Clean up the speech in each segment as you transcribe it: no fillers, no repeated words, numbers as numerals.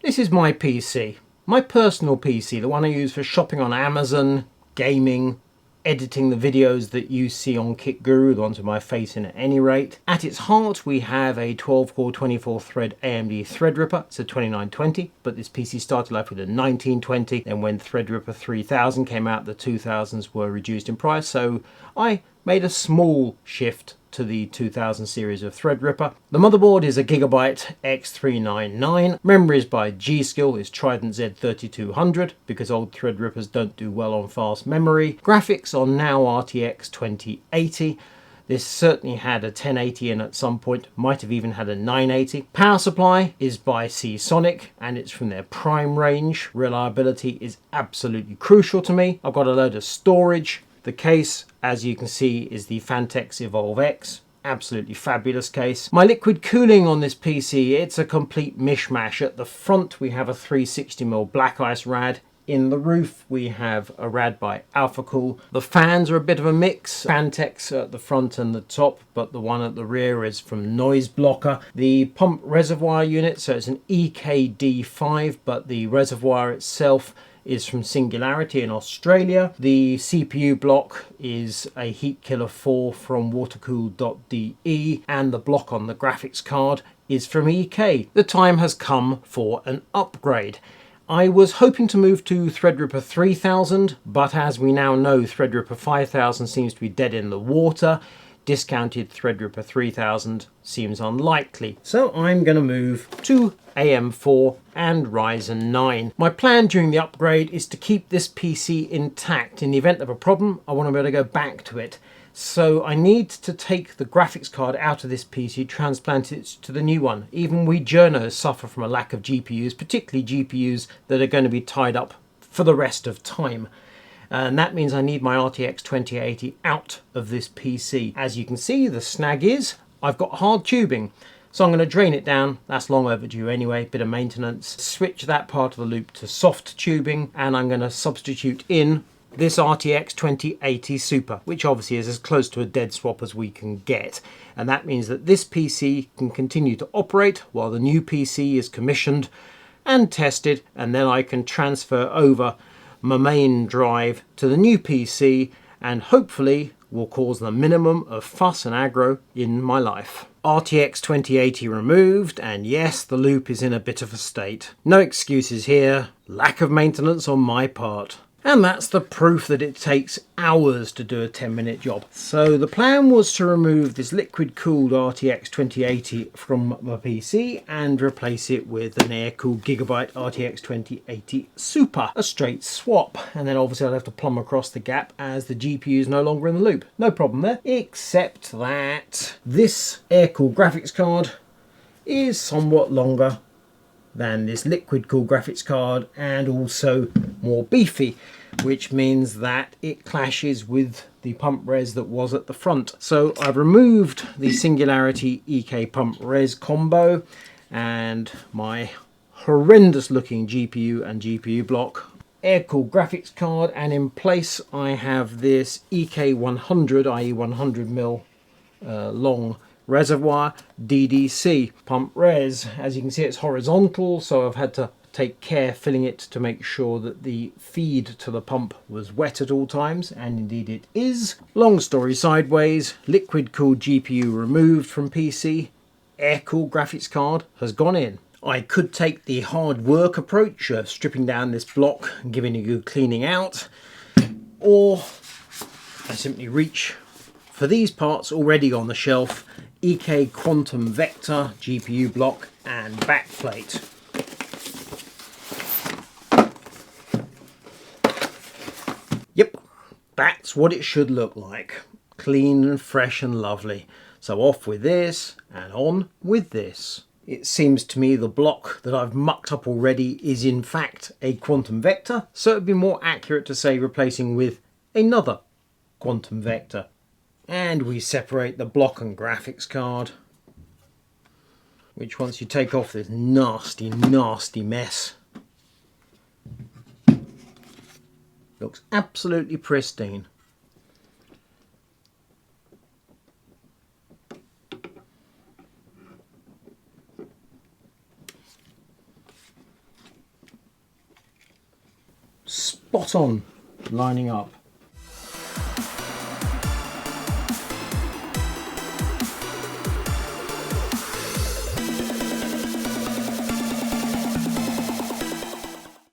This is my PC, my personal PC, the one I use for shopping on Amazon, gaming, editing the videos that you see on Kit Guru, the ones with my face in at any rate. At its heart we have a 12-core 24-thread AMD Threadripper. It's a 2920, but this PC started life with a 1920. Then when Threadripper 3000 came out, the 2000s were reduced in price, so I made a small shift to the 2000 series of Threadripper. The motherboard is a Gigabyte X399. Memory is by G-Skill, is Trident Z3200 because old Threadrippers don't do well on fast memory. Graphics are now RTX 2080. This certainly had a 1080 in at some point, might have even had a 980. Power supply is by Seasonic and it's from their Prime range. Reliability is absolutely crucial to me. I've got a load of storage. The case, as you can see, is the Phanteks Evolve X. Absolutely fabulous case. My liquid cooling on this PC, it's a complete mishmash. At the front we have a 360mm black ice rad. In the roof we have a rad by AlphaCool. The fans are a bit of a mix. Phanteks at the front and the top, but the one at the rear is from Noise Blocker. The pump reservoir unit, so it's an EKD5, but the reservoir itself is from Singularity in Australia. The CPU block is a Heatkiller 4 from watercool.de, and the block on the graphics card is from EK. The time has come for an upgrade. I was hoping to move to Threadripper 3000, but as we now know, Threadripper 5000 seems to be dead in the water. Discounted Threadripper 3000 seems unlikely. So I'm going to move to AM4 and Ryzen 9. My plan during the upgrade is to keep this PC intact. In the event of a problem, I want to be able to go back to it. So I need to take the graphics card out of this PC, transplant it to the new one. Even we journos suffer from a lack of GPUs, particularly GPUs that are going to be tied up for the rest of time. And that means I need my RTX 2080 out of this PC. As you can see, the snag is I've got hard tubing. So I'm going to drain it down. That's long overdue anyway, bit of maintenance. Switch that part of the loop to soft tubing, and I'm going to substitute in this RTX 2080 Super, which obviously is as close to a dead swap as we can get. And that means that this PC can continue to operate while the new PC is commissioned and tested, and then I can transfer over my main drive to the new PC and hopefully will cause the minimum of fuss and aggro in my life. RTX 2080 removed, and yes, the loop is in a bit of a state. No excuses here, lack of maintenance on my part. And that's the proof that it takes hours to do a 10-minute job. So the plan was to remove this liquid-cooled RTX 2080 from my PC and replace it with an air-cooled Gigabyte RTX 2080 Super. A straight swap. And then obviously I'd have to plumb across the gap as the GPU is no longer in the loop. No problem there. Except that this air-cooled graphics card is somewhat longer than this liquid cooled graphics card and also more beefy, which means that it clashes with the pump res that was at the front. So I've removed the Singularity EK pump res combo and my horrendous looking GPU and GPU block, air-cooled graphics card, and in place I have this EK100, i.e. 100mm long reservoir DDC pump res. As you can see, it's horizontal, so I've had to take care filling it to make sure that the feed to the pump was wet at all times, and indeed it is. Long story sideways, liquid cooled GPU removed from PC, air cooled graphics card has gone in. I could take the hard work approach of stripping down this block and giving it a good cleaning out, or I simply reach for these parts already on the shelf: EK Quantum Vector GPU block and backplate. Yep, that's what it should look like. Clean and fresh and lovely. So off with this and on with this. It seems to me the block that I've mucked up already is in fact a Quantum Vector, so it'd be more accurate to say replacing with another Quantum Vector. And we separate the block and graphics card, which once you take off this nasty, nasty mess, looks absolutely pristine. spot on lining up.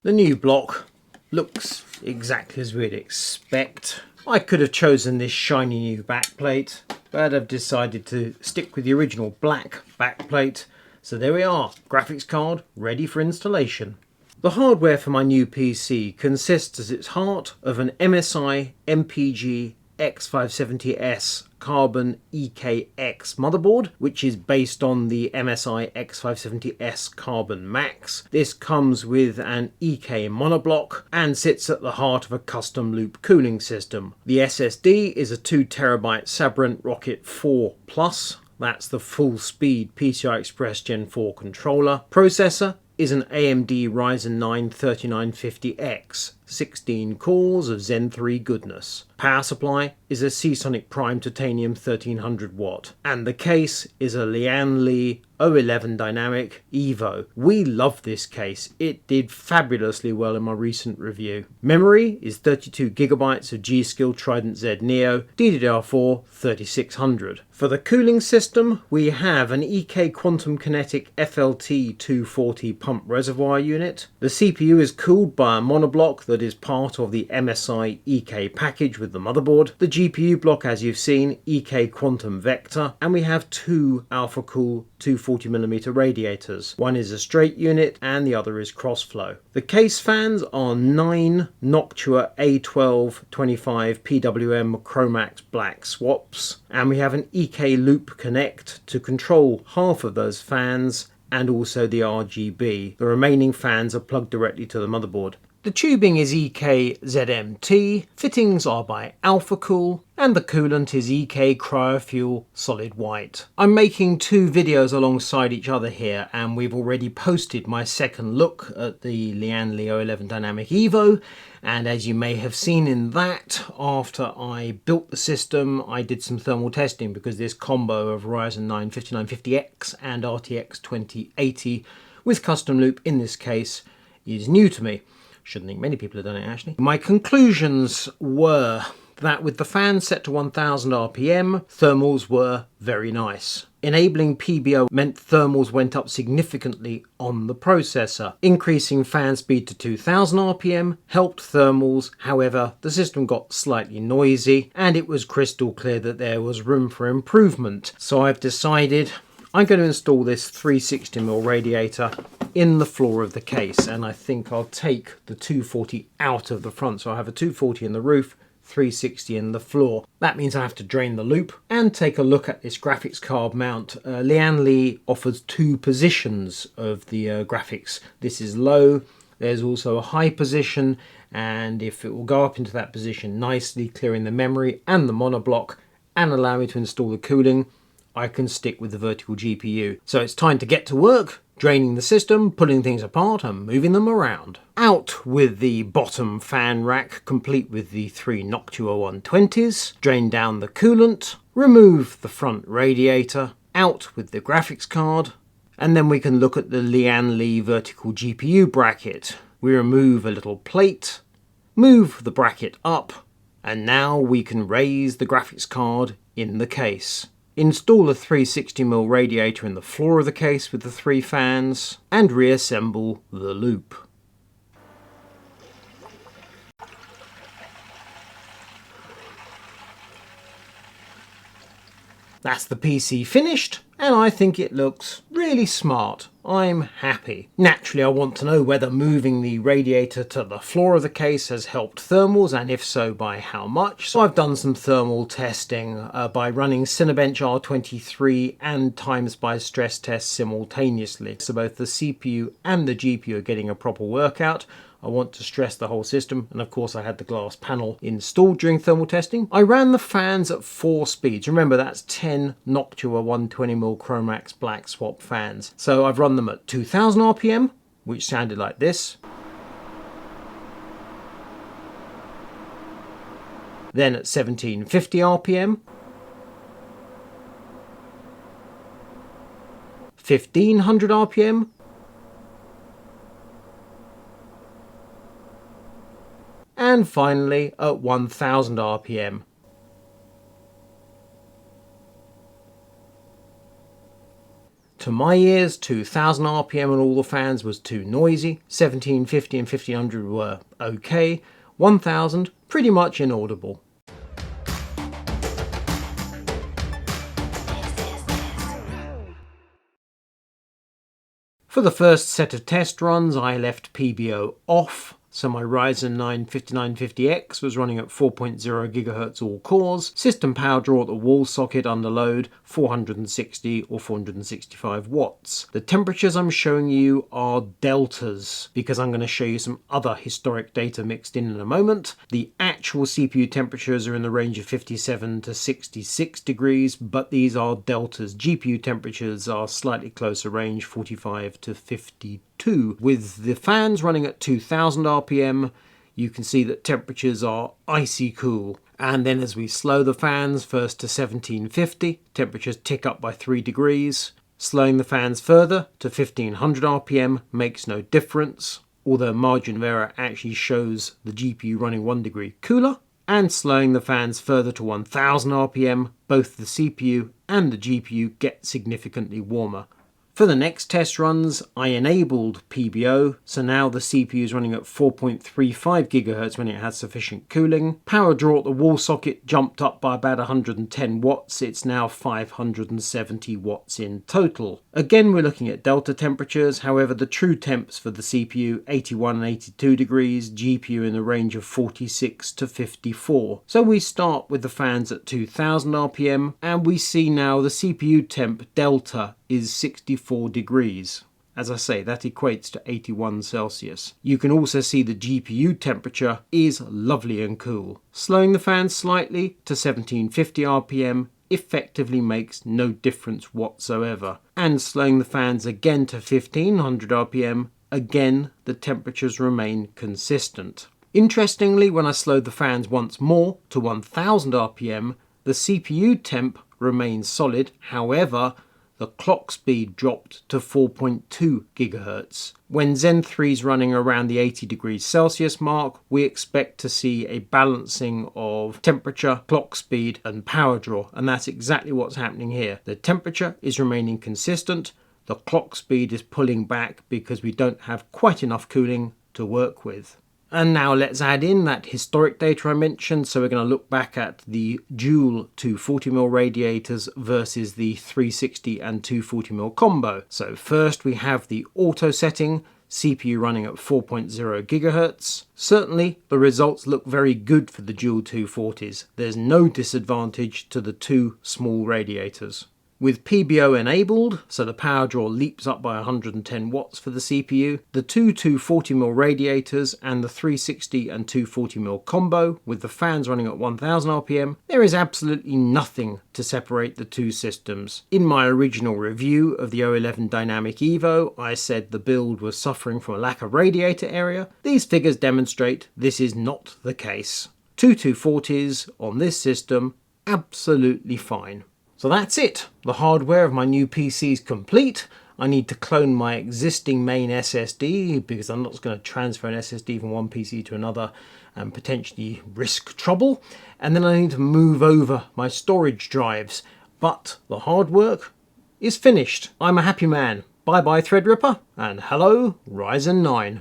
The new block looks exactly as we'd expect. I could have chosen this shiny new backplate, but I've decided to stick with the original black backplate. So there we are, graphics card ready for installation. The hardware for my new PC consists at its heart of an MSI MPG X570S Carbon EKX motherboard, which is based on the MSI X570S Carbon Max. This comes with an EK monoblock and sits at the heart of a custom loop cooling system. The SSD is a 2TB Sabrent Rocket 4 Plus. That's the full speed PCI Express Gen 4 controller. Processor is an AMD Ryzen 9 3950X, 16 cores of Zen 3 goodness. Power supply is a Seasonic Prime Titanium 1300 watt, and the case is a Lian Li 011 Dynamic Evo. We love this case, it did fabulously well in my recent review. Memory is 32GB of G-Skill Trident Z Neo DDR4 3600. For the cooling system, we have an EK Quantum Kinetic FLT 240 pump reservoir unit. The CPU is cooled by a monoblock that is part of the MSI EK package with the motherboard. The GPU block, as you've seen, EK Quantum Vector, and we have two Alpha Cool 240mm radiators. One is a straight unit and the other is crossflow. The case fans are 9 Noctua A1225 PWM Chromax black swaps, and we have an EK Loop Connect to control half of those fans and also the RGB. The remaining fans are plugged directly to the motherboard. The tubing is EK ZMT, fittings are by AlphaCool, and the coolant is EK Cryofuel Solid White. I'm making two videos alongside each other here, and we've already posted my second look at the Lian Li 011 Dynamic Evo, and as you may have seen in that, after I built the system, I did some thermal testing because this combo of Ryzen 9 5950X and RTX 2080 with custom loop in this case is new to me. Shouldn't think many people have done it actually. My conclusions were that with the fan set to 1000 RPM, thermals were very nice. Enabling PBO meant thermals went up significantly on the processor. Increasing fan speed to 2000 RPM helped thermals, however the system got slightly noisy and it was crystal clear that there was room for improvement. So I've decided I'm going to install this 360mm radiator in the floor of the case, and I think I'll take the 240 out of the front, so I have a 240 in the roof, 360 in the floor. That means I have to drain the loop and take a look at this graphics card mount. Lian Li offers two positions of the graphics. This is low, there's also a high position, and if it will go up into that position nicely, clearing the memory and the monoblock and allow me to install the cooling, I can stick with the vertical GPU. So it's time to get to work, draining the system, pulling things apart and moving them around. Out with the bottom fan rack, complete with the 3 Noctua 120s, drain down the coolant, remove the front radiator, out with the graphics card, and then we can look at the Lian Li vertical GPU bracket. We remove a little plate, move the bracket up, and now we can raise the graphics card in the case. Install a 360mm radiator in the floor of the case with the 3 fans and reassemble the loop. That's the PC finished, and I think it looks really smart. I'm happy. Naturally, I want to know whether moving the radiator to the floor of the case has helped thermals, and if so, by how much. So I've done some thermal testing by running Cinebench R23 and TimeSpy stress tests simultaneously. So both the CPU and the GPU are getting a proper workout. I want to stress the whole system, and of course I had the glass panel installed during thermal testing. I ran the fans at 4 speeds. Remember, that's 10 Noctua 120mm Chromax black swap fans. So I've run them at 2000 RPM, which sounded like this. Then at 1750 RPM. 1500 RPM. and finally at 1000 RPM. To my ears, 2000 RPM on all the fans was too noisy, 1750 and 1500 were okay, 1000 pretty much inaudible. For the first set of test runs I left PBO off, so my Ryzen 9 5950X was running at 4.0 GHz all cores, system power draw at the wall socket under load 460 or 465 watts. The temperatures I'm showing you are deltas because I'm going to show you some other historic data mixed in a moment. The actual CPU temperatures are in the range of 57 to 66 degrees, but these are deltas. GPU temperatures are slightly closer range, 45 to 52. With the fans running at 2000 RPM, you can see that temperatures are icy cool. And then as we slow the fans first to 1750, temperatures tick up by 3 degrees. Slowing the fans further to 1500 RPM makes no difference, although margin of error actually shows the GPU running 1 degree cooler. And slowing the fans further to 1000 RPM, both the CPU and the GPU get significantly warmer. For the next test runs, I enabled PBO, so now the CPU is running at 4.35 GHz when it has sufficient cooling. Power draw at the wall socket jumped up by about 110 watts, it's now 570 watts in total. Again, we're looking at delta temperatures, however the true temps for the CPU 81 and 82 degrees, GPU in the range of 46 to 54. So we start with the fans at 2000 RPM, and we see now the CPU temp delta is 64 degrees. As I say, that equates to 81 Celsius. You can also see the GPU temperature is lovely and cool. Slowing the fans slightly to 1750 RPM effectively makes no difference whatsoever. And slowing the fans again to 1500 RPM, again the temperatures remain consistent. Interestingly, when I slowed the fans once more to 1000 RPM, the CPU temp remains solid, however, the clock speed dropped to 4.2 GHz. When Zen 3 is running around the 80 degrees Celsius mark, we expect to see a balancing of temperature, clock speed and power draw, and that's exactly what's happening here. The temperature is remaining consistent, the clock speed is pulling back because we don't have quite enough cooling to work with. And now let's add in that historic data I mentioned. So we're going to look back at the dual 240mm radiators versus the 360 and 240mm combo. So first we have the auto setting, CPU running at 4.0 GHz. Certainly the results look very good for the dual 240s. There's no disadvantage to the two small radiators. With PBO enabled, so the power draw leaps up by 110 watts for the CPU, the two 240mm radiators and the 360 and 240mm combo, with the fans running at 1000 RPM, there is absolutely nothing to separate the two systems. In my original review of the O11 Dynamic Evo, I said the build was suffering from a lack of radiator area. These figures demonstrate this is not the case. Two 240s on this system, absolutely fine. So that's it. The hardware of my new PC is complete. I need to clone my existing main SSD because I'm not going to transfer an SSD from one PC to another and potentially risk trouble. And then I need to move over my storage drives. But the hard work is finished. I'm a happy man. Bye bye Threadripper and hello Ryzen 9.